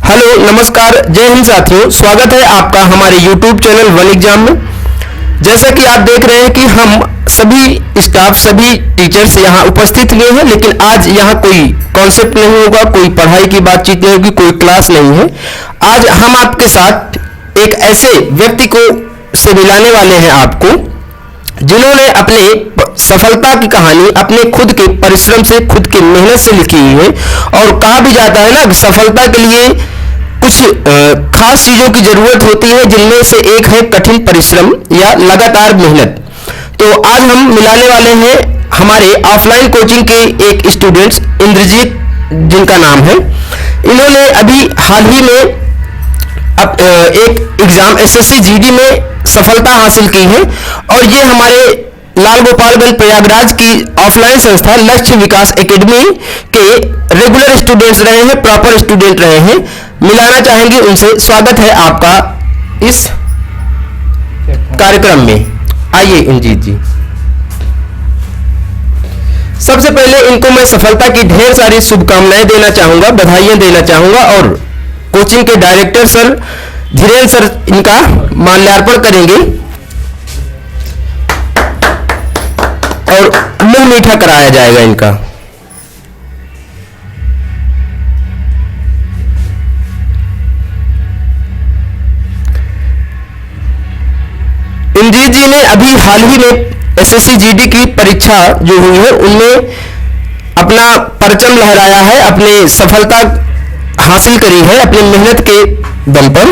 Hello नमस्कार जय हिंद साथियों, स्वागत है आपका हमारे YouTube चैनल वन एग्जाम में। जैसा कि आप देख रहे हैं कि हम सभी स्टाफ सभी टीचर्स यहाँ उपस्थित हुए हैं, लेकिन आज यहाँ कोई कॉन्सेप्ट नहीं होगा, कोई पढ़ाई की बातचीत नहीं होगी, कोई क्लास नहीं है। आज हम आपके साथ एक ऐसे व्यक्ति को से मिलाने वाले हैं आपको, जिन्होंने अपने सफलता की कहानी अपने खुद के परिश्रम से, खुद की मेहनत से लिखी हुई है। और कहा भी जाता है ना, सफलता के लिए कुछ खास चीजों की जरूरत होती है, जिनमें से एक है कठिन परिश्रम या लगातार मेहनत। तो आज हम मिलाने वाले हैं हमारे ऑफलाइन कोचिंग के एक स्टूडेंट्स इंद्रजीत, जिनका नाम है। इन्होंने अभी हाल ही में एक एग्जाम एसएससी जीडी में सफलता हासिल की है, और ये हमारे लाल गोपालगंज प्रयागराज की ऑफलाइन संस्था लक्ष्य विकास एकेडमी के रेगुलर स्टूडेंट्स रहे हैं, प्रॉपर स्टूडेंट रहे हैं। मिलाना चाहेंगे उनसे। स्वागत है आपका इस कार्यक्रम में। आइए इंद्रजीत जी। सबसे पहले इनको मैं सफलता की ढेर सारी शुभकामनाएं देना चाहूंगा, बधाइयां देना चाहूंगा, और कोचिंग के डायरेक्टर सर धीरेन्द्र सर इनका माल्यार्पण करेंगे और मुंह मीठा कराया जाएगा इनका। इंद्रजीत जी ने अभी हाल ही में एसएससी जीडी की परीक्षा जो हुई है, उनमें अपना परचम लहराया है, अपनी सफलता हासिल करी है अपनी मेहनत के दम पर।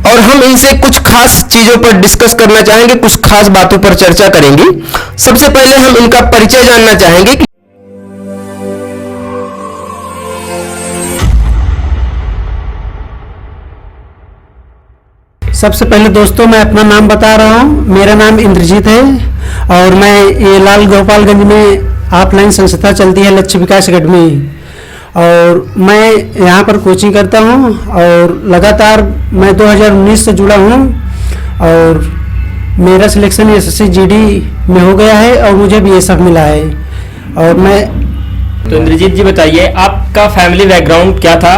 और हम इनसे कुछ खास चीजों पर डिस्कस करना चाहेंगे, कुछ खास बातों पर चर्चा करेंगे। सबसे पहले हम इनका परिचय जानना चाहेंगे कि सबसे पहले दोस्तों मैं अपना नाम बता रहा हूँ। मेरा नाम इंद्रजीत है और मैं ये लाल गोपालगंज में ऑफलाइन संस्था चलती है लक्ष्य विकास एकेडमी, और मैं यहाँ पर कोचिंग करता हूँ। और लगातार मैं 2019 से जुड़ा हूँ और मेरा सिलेक्शन एसएससी जीडी में हो गया है और मुझे बीएसएफ मिला है। और मैं तो इंद्रजीत जी बताइए, आपका फैमिली बैकग्राउंड क्या था,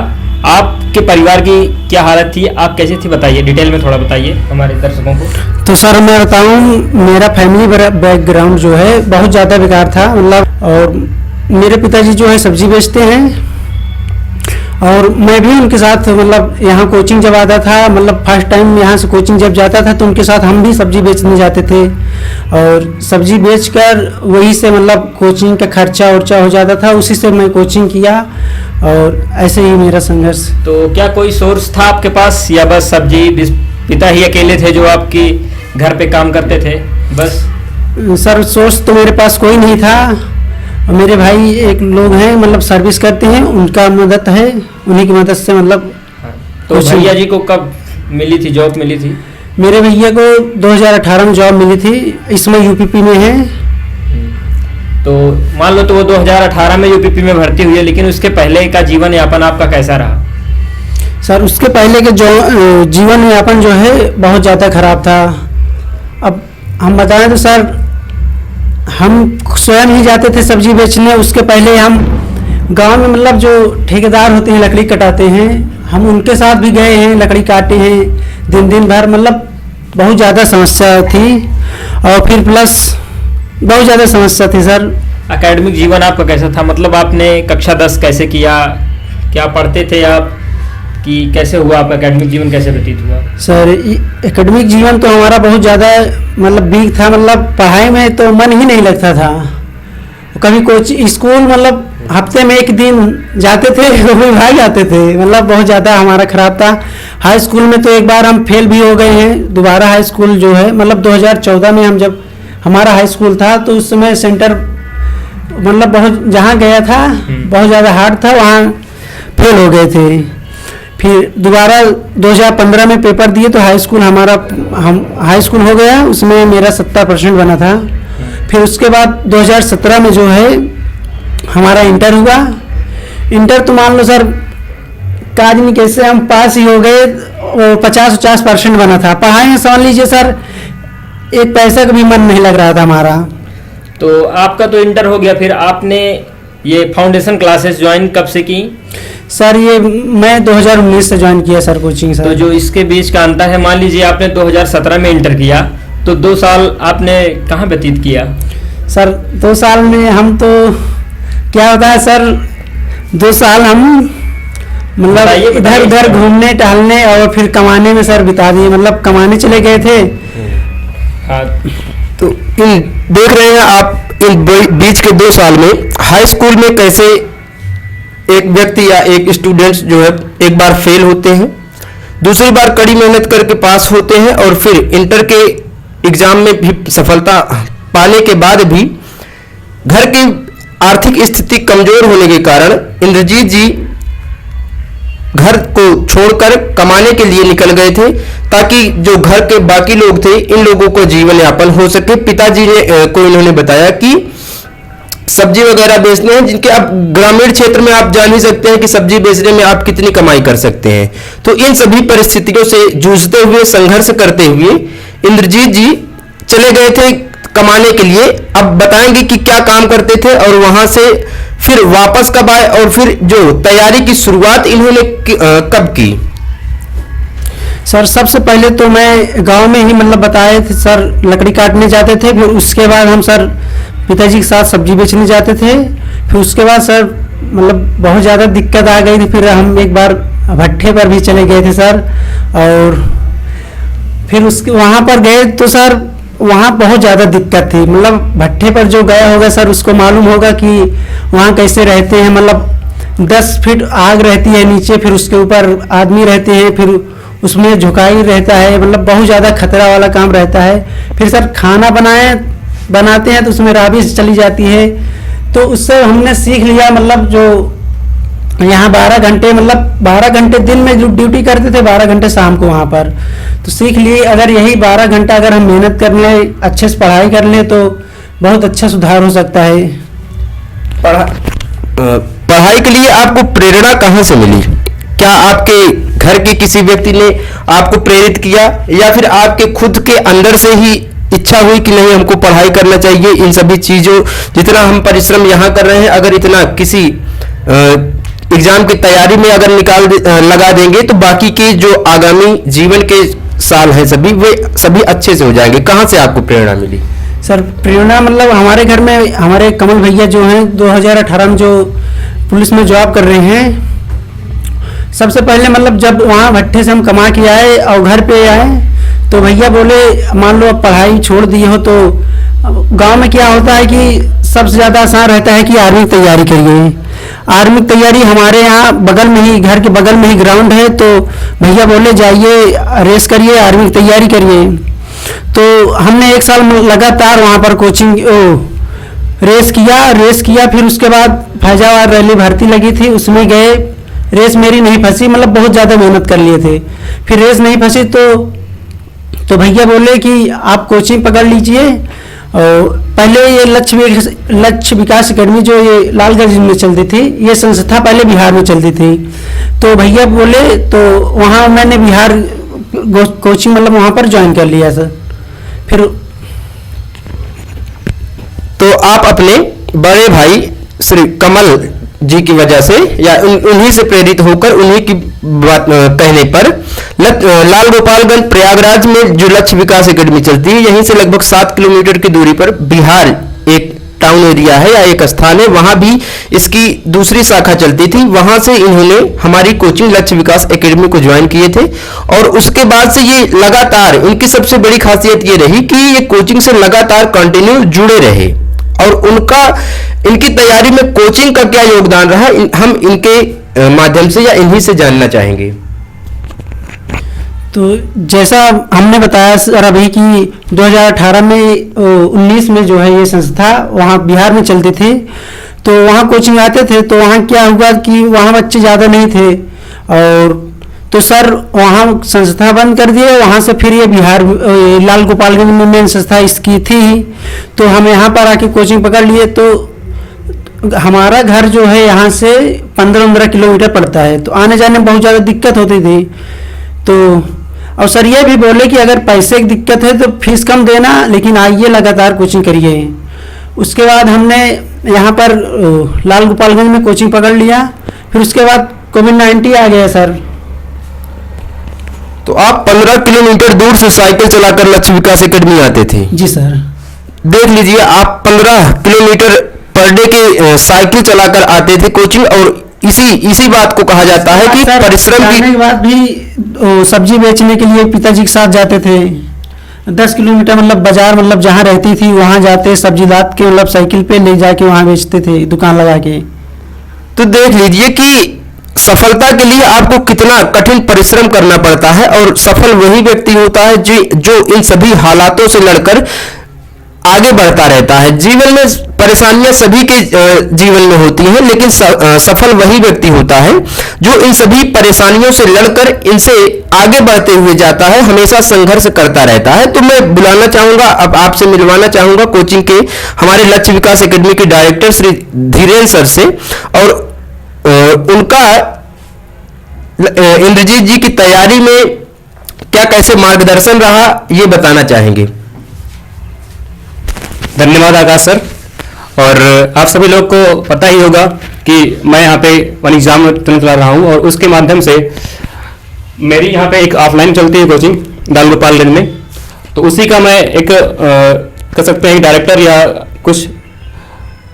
आपके परिवार की क्या हालत थी, आप कैसे थी, बताइए डिटेल में थोड़ा बताइए हमारे दर्शकों को। तो सर मैं बताऊँ, मेरा फैमिली बैकग्राउंड जो है बहुत ज़्यादा बेकार था, मतलब। और मेरे पिताजी जो है सब्जी बेचते हैं और मैं भी उनके साथ, मतलब यहाँ कोचिंग जब आता था, मतलब फर्स्ट टाइम यहाँ से कोचिंग जब जाता था तो उनके साथ हम भी सब्जी बेचने जाते थे। और सब्जी बेचकर वही से मतलब कोचिंग का खर्चा उर्चा हो जाता था, उसी से मैं कोचिंग किया और ऐसे ही मेरा संघर्ष। तो क्या कोई सोर्स था आपके पास, या बस सब्जी पिता ही अकेले थे जो आपकी घर पे काम करते थे बस? सर सोर्स तो मेरे पास कोई नहीं था। मेरे भाई एक लोग हैं, मतलब सर्विस करते हैं, उनका मदद है, उन्हीं की मदद से मतलब। तो भैया जी को कब मिली थी, जॉब मिली थी? मेरे भैया को 2018 में जॉब मिली थी, इसमें यूपीपी में है। तो मान लो तो वो 2018 में यूपीपी में भर्ती हुई है, लेकिन उसके पहले का जीवन यापन आपका कैसा रहा? सर उसके पहले के जो जीवन यापन जो है बहुत ज़्यादा खराब था। अब हम बताएं तो सर, हम स्वयं ही जाते थे सब्जी बेचने। उसके पहले हम गांव में, मतलब जो ठेकेदार होते हैं लकड़ी कटाते हैं, हम उनके साथ भी गए हैं, लकड़ी काटे हैं दिन भर, मतलब बहुत ज़्यादा समस्या थी। और फिर प्लस बहुत ज़्यादा समस्या थी सर। एकेडमिक जीवन आपका कैसा था, मतलब आपने कक्षा 10 कैसे किया, क्या पढ़ते थे आप, कि कैसे हुआ आपका एकेडमिक जीवन, कैसे व्यतीत हुआ? सर एकेडमिक जीवन तो हमारा बहुत ज़्यादा मतलब वीक था, मतलब पढ़ाई में तो मन ही नहीं लगता था। कभी कोचिंग स्कूल मतलब हफ्ते में एक दिन जाते थे, कभी भाग जाते थे, मतलब बहुत ज़्यादा हमारा ख़राब था। हाई स्कूल में तो एक बार हम फेल भी हो गए हैं। दोबारा हाई स्कूल जो है, मतलब 2014 में हम जब हमारा हाई स्कूल था तो उस समय सेंटर मतलब बहुत जहाँ गया था बहुत ज़्यादा हार्ड था, वहाँ फेल हो गए थे। फिर दोबारा 2015 में पेपर दिए तो हाई स्कूल हम हाई स्कूल हो गया, उसमें मेरा 70% बना था। फिर उसके बाद 2017 में जो है हमारा इंटर हुआ। इंटर तो मान लो सर काज नहीं कैसे हम पास ही हो गए, 50% बना था। पढ़ाई में समझ लीजिए सर एक पैसा का भी मन नहीं लग रहा था हमारा। तो आपका तो इंटर हो गया, फिर आपने ये फाउंडेशन क्लासेस ज्वाइन कब से की? सर ये मैं 2019 से ज्वाइन किया सर कोचिंग सर। तो जो इसके बीच का अंतर है, मान लीजिए आपने 2017 में इंटर किया, तो 2 साल आपने कहाँ व्यतीत किया? सर 2 साल में हम तो क्या होता है सर, 2 साल हम मतलब इधर उधर घूमने टहलने और फिर कमाने में सर बिता दिए, मतलब कमाने चले गए थे। हाँ, तो इन देख रहे हैं आप इन बीच के 2 साल में हाई स्कूल में कैसे एक व्यक्ति या एक स्टूडेंट जो है एक बार फेल होते हैं, दूसरी बार कड़ी मेहनत करके पास होते हैं और फिर इंटर के एग्जाम में भी सफलता पाने के बाद भी घर की आर्थिक स्थिति कमजोर होने के कारण इंद्रजीत जी घर को छोड़कर कमाने के लिए निकल गए थे, ताकि जो घर के बाकी लोग थे इन लोगों को जीवन यापन हो सके। पिताजी ने को इन्होंने बताया कि सब्जी वगैरह बेचने हैं, जिनके आप ग्रामीण क्षेत्र में आप जान ही सकते हैं कि सब्जी बेचने में आप कितनी कमाई कर सकते हैं। तो इन सभी परिस्थितियों से जूझते हुए, संघर्ष करते हुए इंद्रजीत जी चले गए थे कमाने के लिए। अब बताएंगे कि क्या काम करते थे और वहां से फिर वापस कब आए और फिर जो तैयारी की शुरुआत इन्होंने कब की। सर सबसे पहले तो मैं गांव में ही मतलब बताए थे सर, लकड़ी काटने जाते थे, फिर उसके बाद हम सर पिताजी के साथ सब्जी बेचने जाते थे। फिर उसके बाद सर मतलब बहुत ज़्यादा दिक्कत आ गई थी, फिर हम एक बार भट्ठे पर भी चले गए थे सर। और फिर उसके वहाँ पर गए तो सर वहाँ बहुत ज़्यादा दिक्कत थी, मतलब भट्ठे पर जो गया होगा सर उसको मालूम होगा कि वहाँ कैसे रहते हैं। मतलब 10 फीट आग रहती है नीचे, फिर उसके ऊपर आदमी रहते हैं, फिर उसमें झुकाई रहता है, मतलब बहुत ज़्यादा खतरा वाला काम रहता है। फिर सर खाना बनाते हैं तो उसमें राबिश चली जाती है, तो उससे हमने सीख लिया। मतलब जो यहाँ 12 घंटे मतलब 12 घंटे दिन में जो ड्यूटी करते थे, 12 घंटे शाम को वहाँ पर, तो सीख लिए अगर यही 12 घंटा अगर हम मेहनत कर लें, अच्छे से पढ़ाई कर लें तो बहुत अच्छा सुधार हो सकता है। पढ़ाई के लिए आपको प्रेरणा कहाँ से मिली? क्या आपके घर के किसी व्यक्ति ने आपको प्रेरित किया या फिर आपके खुद के अंदर से ही इच्छा हुई कि नहीं हमको पढ़ाई करना चाहिए? इन सभी चीज़ों जितना हम परिश्रम यहाँ कर रहे हैं, अगर इतना किसी एग्जाम की तैयारी में अगर लगा देंगे तो बाकी के जो आगामी जीवन के साल हैं सभी वे सभी अच्छे से हो जाएंगे। कहाँ से आपको प्रेरणा मिली? सर प्रेरणा मतलब हमारे घर में हमारे कमल भैया जो हैं 2018 में जो पुलिस में जॉब कर रहे हैं। सबसे पहले मतलब जब वहाँ भट्ठे से हम कमा के आए और घर पे आए तो भैया बोले मान लो अब पढ़ाई छोड़ दिए हो तो गांव में क्या होता है कि सबसे ज़्यादा आसान रहता है कि आर्मी की तैयारी करिए। आर्मी की तैयारी हमारे यहाँ बगल में ही, घर के बगल में ही ग्राउंड है, तो भैया बोले जाइए रेस करिए, आर्मी की तैयारी करिए। तो हमने 1 साल लगातार वहाँ पर कोचिंग रेस किया। फिर उसके बाद फैजाबाद रैली भर्ती लगी थी, उसमें गए। रेस मेरी नहीं फंसी, मतलब बहुत ज़्यादा मेहनत कर लिए थे। फिर रेस नहीं फंसी तो भैया बोले कि आप कोचिंग पकड़ लीजिए। और पहले ये लक्ष्य विकास अकेडमी जो ये लालगंज में चलती थी, ये संस्था पहले बिहार में चलती थी। तो भैया बोले तो वहाँ मैंने बिहार कोचिंग मतलब वहाँ पर ज्वाइन कर लिया सर। फिर तो आप अपने बड़े भाई श्री कमल जी की वजह से या उन्हीं से प्रेरित होकर उन्हीं की बात कहने पर लाल गोपालगंज प्रयागराज में जो लक्ष्य विकास एकेडमी चलती है, यहीं से लगभग 7 किलोमीटर की दूरी पर बिहार एक टाउन एरिया है या एक स्थान है, वहां भी इसकी दूसरी शाखा चलती थी। वहां से इन्होंने हमारी कोचिंग लक्ष्य विकास एकेडमी को ज्वाइन किए थे और उसके बाद से ये लगातार, इनकी सबसे बड़ी खासियत ये रही कि ये कोचिंग से लगातार कंटिन्यू जुड़े रहे। और इनकी तैयारी में कोचिंग का क्या योगदान रहा, हम इनके माध्यम से या इन्हीं से जानना चाहेंगे। तो जैसा हमने बताया सर अभी कि 2018 में 19 में जो है ये संस्था वहाँ बिहार में चलती थी, तो वहाँ कोचिंग आते थे। तो वहाँ क्या हुआ कि वहाँ बच्चे ज़्यादा नहीं थे और तो सर वहाँ संस्था बंद कर दिए। वहाँ से फिर ये बिहार लाल गोपालगंज में मेन संस्था इसकी थी, तो हम यहाँ पर आके कोचिंग पकड़ लिए। तो हमारा घर जो है यहाँ से 15-15 किलोमीटर पड़ता है, तो आने जाने में बहुत ज़्यादा दिक्कत होती थी। तो और सर ये भी बोले कि अगर पैसे की दिक्कत है तो फीस कम देना, लेकिन आइए लगातार कोचिंग करिए। उसके बाद हमने यहाँ पर लाल गोपालगंज में कोचिंग पकड़ लिया। फिर उसके बाद कोविड-19 आ गया सर। तो आप 15 किलोमीटर दूर से साइकिल चलाकर लक्ष्य विकास एकेडमी आते थे। जी सर। देख लीजिए, आप 15 किलोमीटर पर डे के साइकिल चलाकर आते थे कोचिंग, और इसी बात को कहा जाता है कि परिश्रम की। के बाद भी सब्जी बेचने के लिए पिताजी के साथ जाते थे। 10 किलोमीटर मतलब बाजार, मतलब जहाँ रहती थी वहाँ जाते, सब्जी लाद के मतलब साइकिल पे ले जाके वहाँ बेचते थे दुकान लगा के। तो देख लीजिए कि सफलता के लिए आपको कितना कठिन परिश्रम करना पड़ता है, और सफल वही व्यक्ति होता है जो इन सभी हालातों से लड़कर आगे बढ़ता रहता है। जीवन में परेशानियां सभी के जीवन में होती हैं, लेकिन सफल वही व्यक्ति होता है जो इन सभी परेशानियों से लड़कर इनसे आगे बढ़ते हुए जाता है, हमेशा संघर्ष करता रहता है। तो मैं बुलाना चाहूंगा, अब आपसे मिलवाना चाहूंगा कोचिंग के हमारे लक्ष्य विकास एकेडमी के डायरेक्टर श्री धीरेन्द्र सर से, और उनका इंद्रजीत जी की तैयारी में क्या कैसे मार्गदर्शन रहा ये बताना चाहेंगे। धन्यवाद आकाश सर। और आप सभी लोग को पता ही होगा कि मैं यहाँ पे वन एग्जाम चला रहा हूँ, और उसके माध्यम से मेरी यहाँ पे एक ऑफलाइन चलती है कोचिंग लाल गोपालगंज में। तो उसी का मैं एक कह सकते हैं डायरेक्टर या कुछ,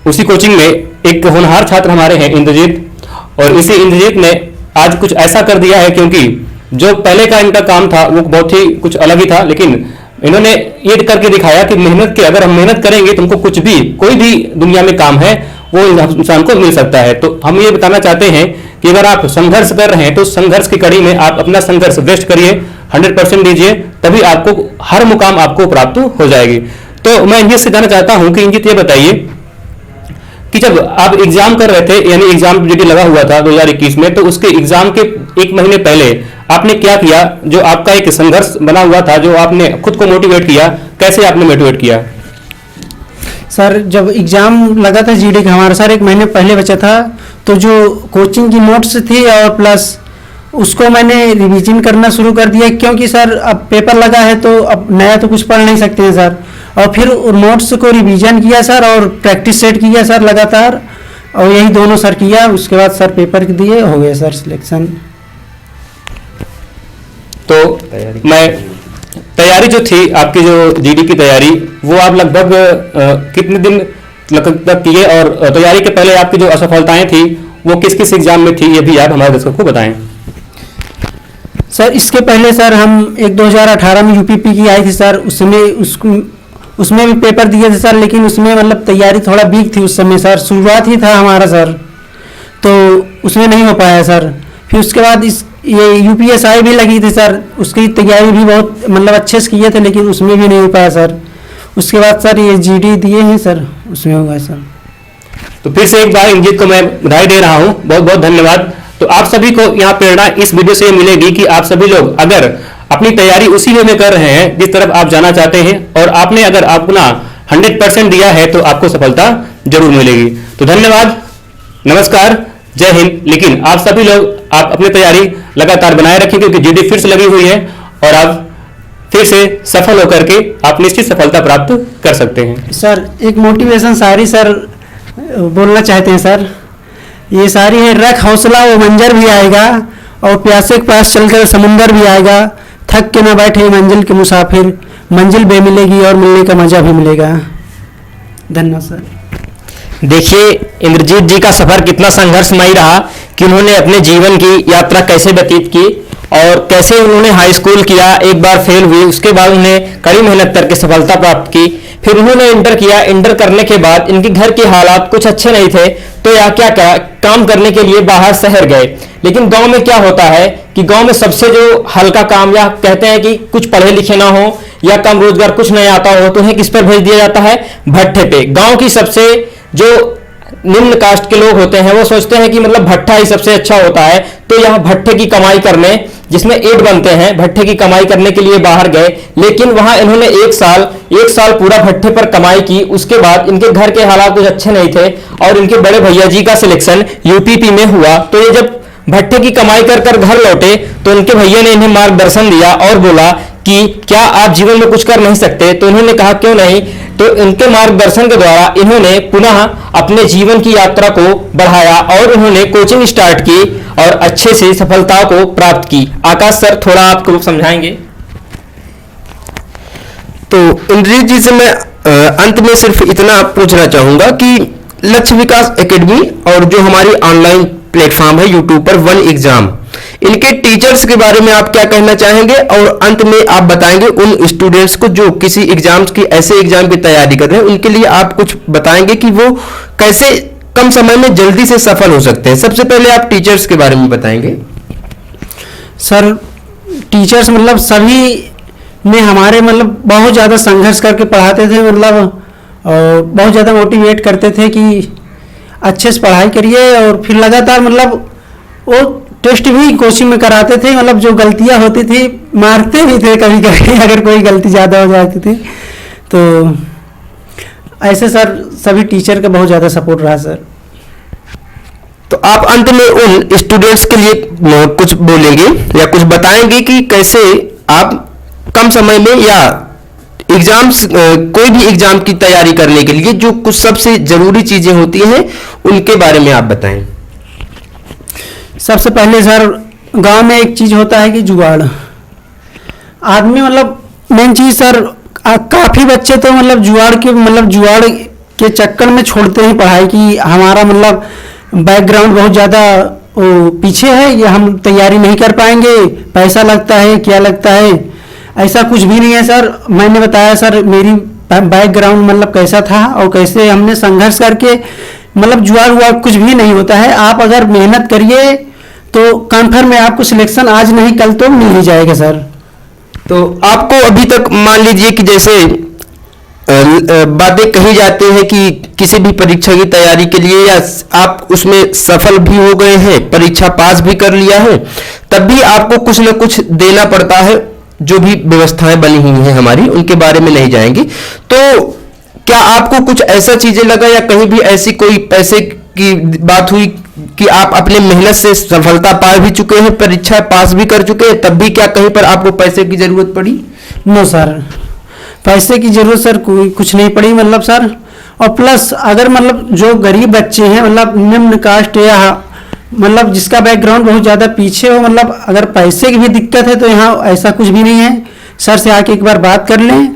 उसी कोचिंग में एक होनहार छात्र हमारे हैं इंद्रजीत, और इसी इंद्रजीत ने आज कुछ ऐसा कर दिया है, क्योंकि जो पहले का इनका काम था वो बहुत ही कुछ अलग ही था, लेकिन इन्होंने ये करके दिखाया कि मेहनत के, अगर हम मेहनत करेंगे तो हमको कुछ भी, कोई भी दुनिया में काम है वो इंसान को मिल सकता है। तो हम ये बताना चाहते हैं कि अगर आप संघर्ष कर रहे हैं तो संघर्ष की कड़ी में आप अपना संघर्ष व्यस्त करिए, 100% दीजिए, तभी आपको हर मुकाम आपको प्राप्त हो जाएगी। तो मैं इंजीत से जानना चाहता हूं कि इंजीत ये बताइए कि जब आप एग्जाम कर रहे थे, यानी एग्जाम ड्यूटी लगा हुआ था 2021 में, तो उसके एग्जाम के 1 महीने पहले आपने क्या किया, जो आपका एक संघर्ष बना हुआ था, जो आपने खुद को मोटिवेट किया, कैसे आपने मोटिवेट किया? सर जब एग्जाम लगा था जीडी का हमारा सर 1 महीने पहले बचा था, तो जो कोचिंग की नोट्स थी और प्लस उसको मैंने रिवीजन करना शुरू कर दिया, क्योंकि सर अब पेपर लगा है तो अब नया तो कुछ पढ़ नहीं सकते हैं सर। और फिर नोट्स को रिवीजन किया सर, और प्रैक्टिस सेट किया सर लगातार, और यही दोनों सर किया। उसके बाद सर पेपर दिए, हो गया सर सिलेक्शन। तो मैं तैयारी जो थी आपकी, जो जीडी की तैयारी, वो आप लगभग कितने दिन तक किए, और तैयारी के पहले आपकी जो असफलताएं थी वो किस किस एग्जाम में थी, ये भी आप हमारे दर्शकों को बताएं। सर इसके पहले सर हम एक 2018 में यूपीपी की आई थी सर, उसमें भी पेपर दिए थे सर, लेकिन उसमें मतलब तैयारी थोड़ा वीक थी उस समय सर, शुरुआत ही था हमारा सर, तो उसमें नहीं हो पाया सर। फिर उसके बाद ये यूपीएसआई भी लगी थी सर, उसकी तैयारी भी बहुत मतलब अच्छे से किए थे, लेकिन उसमें भी नहीं हो पाया सर। उसके बाद सर ये जीडी दिए हैं सर, उसमें हो गया सर। तो फिर से एक बार इंजीत को मैं बधाई दे रहा हूं, बहुत बहुत धन्यवाद। तो आप सभी को यहाँ प्रेरणा इस वीडियो से मिलेगी कि आप सभी लोग अगर अपनी तैयारी उसी वे में कर रहे हैं जिस तरफ आप जाना चाहते हैं, और आपने अगर अपना 100% दिया है तो आपको सफलता जरूर मिलेगी। तो धन्यवाद, नमस्कार, जय हिंद। लेकिन आप सभी लोग आप अपनी तैयारी लगातार बनाए रखें, क्योंकि जीडी फिर से लगी हुई है, और आप फिर से सफल होकर के आप निश्चित सफलता प्राप्त कर सकते हैं। सर एक मोटिवेशन सारी सर बोलना चाहते हैं सर, ये सारी है, रख हौसला वो मंजर भी आएगा, और प्यासे के पास चलकर समुंदर भी आएगा, थक के न बैठे मंजिल के मुसाफिर, मंजिल भी मिलेगी और मिलने का मजा भी मिलेगा। धन्यवाद सर। देखिए इंद्रजीत जी का सफर कितना संघर्षमयी रहा, कि उन्होंने अपने जीवन की यात्रा कैसे व्यतीत की, और कैसे उन्होंने हाई स्कूल किया, एक बार फेल हुई, उसके बाद उन्हें कड़ी मेहनत करके सफलता प्राप्त की। फिर उन्होंने इंटर किया, इंटर करने के बाद इनके घर के हालात कुछ अच्छे नहीं थे, तो यह क्या काम करने के लिए बाहर शहर गए। लेकिन गांव में क्या होता है कि गांव में सबसे जो हल्का काम, या कहते हैं कि कुछ पढ़े लिखे ना हो या कम रोजगार कुछ नहीं आता हो, तो उन्हें किस पर भेज दिया जाता है, भट्ठे पे। गांव की सबसे जो निम्न कास्ट के लोग होते हैं वो सोचते हैं कि मतलब भट्ठा ही सबसे अच्छा होता है, तो यहाँ भट्ठे की कमाई करने, जिसमें ईंट बनते हैं, भट्ठे की कमाई करने के लिए बाहर गए। लेकिन वहां इन्होंने एक साल पूरा भट्ठे पर कमाई की। उसके बाद इनके घर के हालात कुछ अच्छे नहीं थे, और इनके बड़े भैया जी का सिलेक्शन यूपीपी में हुआ। तो ये जब भट्ठे की कमाई कर घर लौटे, तो इनके भैया ने इन्हें मार्गदर्शन दिया और बोला कि क्या आप जीवन में कुछ कर नहीं सकते। तो इन्होंने कहा क्यों नहीं, तो इनके मार्गदर्शन के द्वारा इन्होंने पुनः अपने जीवन की यात्रा को बढ़ाया और उन्होंने कोचिंग स्टार्ट की और अच्छे से सफलता को प्राप्त की। आकाश सर थोड़ा आपको समझाएंगे। तो इंद्रजीत जी से मैं अंत में सिर्फ इतना पूछना चाहूंगा कि लक्ष्य विकास एकेडमी और जो हमारी ऑनलाइन प्लेटफॉर्म है यूट्यूब पर वन एग्जाम, इनके टीचर्स के बारे में आप क्या कहना चाहेंगे, और अंत में आप बताएंगे उन स्टूडेंट्स को जो किसी एग्जाम्स की ऐसे एग्जाम की तैयारी कर रहे हैं, उनके लिए आप कुछ बताएंगे कि वो कैसे कम समय में जल्दी से सफल हो सकते हैं। सबसे पहले आप टीचर्स के बारे में बताएंगे। सर टीचर्स मतलब सभी ने हमारे मतलब बहुत ज़्यादा संघर्ष करके पढ़ाते थे, मतलब और बहुत ज़्यादा मोटिवेट करते थे कि अच्छे से पढ़ाई करिए, और फिर लगातार मतलब वो टेस्ट भी कोचिंग में कराते थे, मतलब जो गलतियां होती थी मारते भी थे कभी कभी अगर कोई गलती ज़्यादा हो जाती थी। तो ऐसे सर सभी टीचर का बहुत ज़्यादा सपोर्ट रहा सर। तो आप अंत में उन स्टूडेंट्स के लिए कुछ बोलेंगे या कुछ बताएंगे कि कैसे आप कम समय में या एग्जाम्स कोई भी एग्जाम की तैयारी करने के लिए जो कुछ सबसे जरूरी चीजें होती हैं उनके बारे में आप बताएं। सबसे पहले सर गांव में एक चीज़ होता है कि जुगाड़ आदमी, मतलब मेन चीज़ सर काफ़ी बच्चे तो मतलब जुगाड़ के चक्कर में छोड़ते हैं पढ़ाई की। हमारा मतलब बैकग्राउंड बहुत ज़्यादा पीछे है, ये हम तैयारी नहीं कर पाएंगे, पैसा लगता है, क्या लगता है, ऐसा कुछ भी नहीं है सर। मैंने बताया सर मेरी बैकग्राउंड मतलब कैसा था और कैसे हमने संघर्ष करके मतलब जुआ हुआ कुछ भी नहीं होता है। आप अगर मेहनत करिए तो कन्फर्म है आपको सिलेक्शन आज नहीं कल तो मिल ही जाएगा सर। तो आपको अभी तक मान लीजिए कि जैसे बातें कही जाती हैं कि किसी भी परीक्षा की तैयारी के लिए या आप उसमें सफल भी हो गए हैं, परीक्षा पास भी कर लिया है, तब भी आपको कुछ न कुछ देना पड़ता है। जो भी व्यवस्थाएं बनी हुई हैं हमारी उनके बारे में नहीं जाएंगे। तो क्या आपको कुछ ऐसा चीजें लगा या कहीं भी ऐसी कोई पैसे की बात हुई कि आप अपने मेहनत से सफलता पा भी चुके हैं, परीक्षा पास भी कर चुके हैं, तब भी क्या कहीं पर आपको पैसे की जरूरत पड़ी? नो सर, पैसे की जरूरत सर कोई कुछ नहीं पड़ी मतलब सर। और प्लस अगर मतलब जो गरीब बच्चे हैं मतलब निम्न कास्ट या मतलब जिसका बैकग्राउंड बहुत ज़्यादा पीछे हो, मतलब अगर पैसे की भी दिक्कत है तो यहाँ ऐसा कुछ भी नहीं है। सर से आके एक बार बात कर लें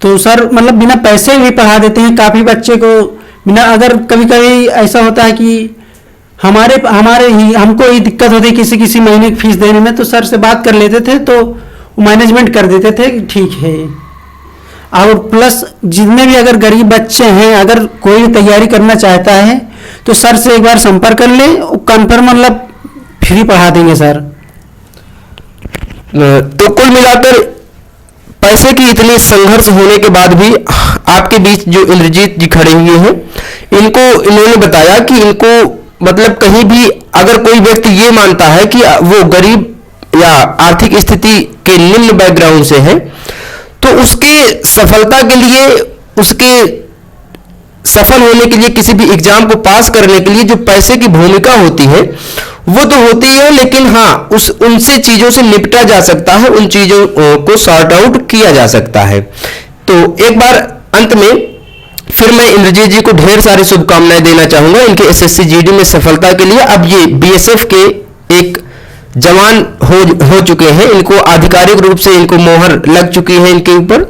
तो सर मतलब बिना पैसे भी पढ़ा देते हैं काफ़ी बच्चे को बिना। अगर कभी कभी ऐसा होता है कि हमको ही दिक्कत होती है किसी महीने की फीस देने में, तो सर से बात कर लेते थे तो मैनेजमेंट कर देते थे कि ठीक है। और प्लस जितने भी अगर गरीब बच्चे हैं अगर कोई तैयारी करना चाहता है तो सर से एक बार संपर्क कर ले, कन्फर्म मतलब फ्री पढ़ा देंगे सर। तो कुल मिलाकर पैसे की इतनी संघर्ष होने के बाद भी आपके बीच जो इंद्रजीत जी खड़े हुए हैं इन्होंने बताया कि इनको मतलब कहीं भी अगर कोई व्यक्ति ये मानता है कि वो गरीब या आर्थिक स्थिति के निम्न बैकग्राउंड से है तो उसके सफलता के लिए, उसके सफल होने के लिए, किसी भी एग्जाम को पास करने के लिए जो पैसे की भूमिका होती है वो तो होती है, लेकिन हाँ उनसे चीजों से निपटा जा सकता है, उन चीजों को सॉर्ट आउट किया जा सकता है। तो एक बार अंत में फिर मैं इंद्रजीत जी को ढेर सारी शुभकामनाएं देना चाहूंगा इनके एसएससी जीडी में सफलता के लिए। अब ये बीएसएफ के एक जवान हो चुके हैं, इनको आधिकारिक रूप से इनको मोहर लग चुकी है इनके ऊपर।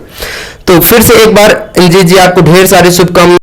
तो फिर से एक बार इंद्रजीत जी आपको ढेर सारी शुभकामनाएं।